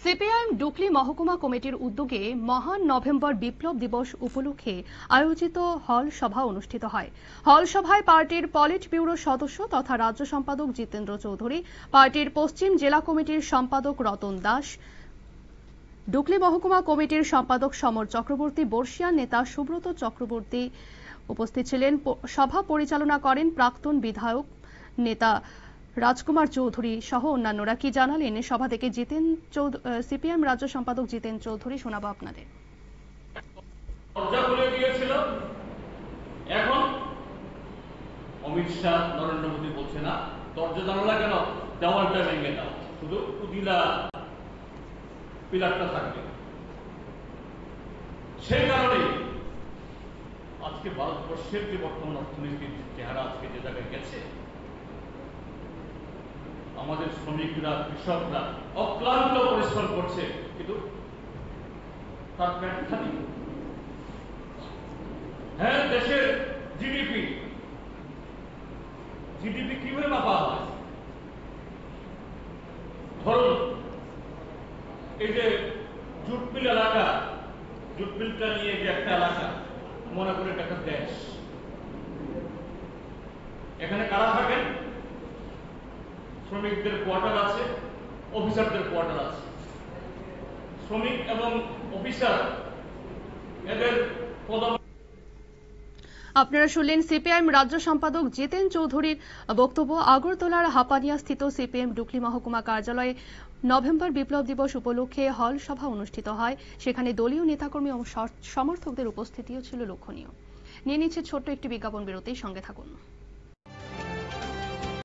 CPIM ডুকলি মহকুমা কমিটির উদ্যোগে মহান নভেম্বর বিপ্লব দিবস উপলক্ষে আয়োজিত হল সভা অনুষ্ঠিত হয়। হল সভায় পার্টির পলিট ব্যুরো সদস্য তথা রাজ্য সম্পাদক জিতেন্দ্র চৌধুরী, পার্টির পশ্চিম জেলা কমিটির সম্পাদক রতন দাস, ডুকলি মহকুমা কমিটির সম্পাদক সমর চক্রবর্তী, বর্ষিয়ান নেতা সুব্রত চক্রবর্তী উপস্থিত ছিলেন। সভা পরিচালনা করেন প্রাক্তন বিধায়ক নেতা রাজকুমার চৌধুরী সহ অন্যান্যরা। কি জানালেন সভা থেকে সিপিএম রাজ্য সম্পাদক জিতেন চৌধুরী, শোনাবো আপনাদের। এখন অমিত শাহ নরেন্দ্র মোদী বলছে না দরজা জানালা কেন দেওয়ালটা ভেঙে দাও, শুধু উদিলা পিলারটা থাকবে। সেই কারণে আজকে ভারতবর্ষের যে বর্তমান অর্থনীতির চেহারা আজকে যে জায়গায় গেছে, আমাদের শ্রমিকরা কৃষকরা অক্লান্ত পরিশ্রম করছে, কিন্তু তার পেট খালি। হ্যাঁ, দেশের জিডিপি কিভাবে মাপা হয়? ধরুন এই যে জুটমিল এলাকা, জুটমিলটা নিয়ে যে একটা এলাকা, মনে করে একটা দেশ, এখানে কারা থাকেন? শ্রমিকদের কোয়ার্টার আছে, অফিসারদের কোয়ার্টার আছে। শ্রমিক এবং অফিসার এদের আপনারা শুনলেন সিপিআইএম রাজ্য সম্পাদক জিতেন চৌধুরীর বক্তব্য। আগরতলার হাপানিয়া স্থিত সিপিএম ডুকলি মহকুমা কার্যালয়ে নভেম্বর বিপ্লব দিবস উপলক্ষে হল সভা অনুষ্ঠিত হয়। সেখানে দলীয় নেতাকর্মী ও সমর্থকদের উপস্থিতিও ছিল লক্ষণীয়। নিয়ে নিচ্ছে ছোট্ট একটি বিজ্ঞাপন বিরতির সঙ্গে থাকুন।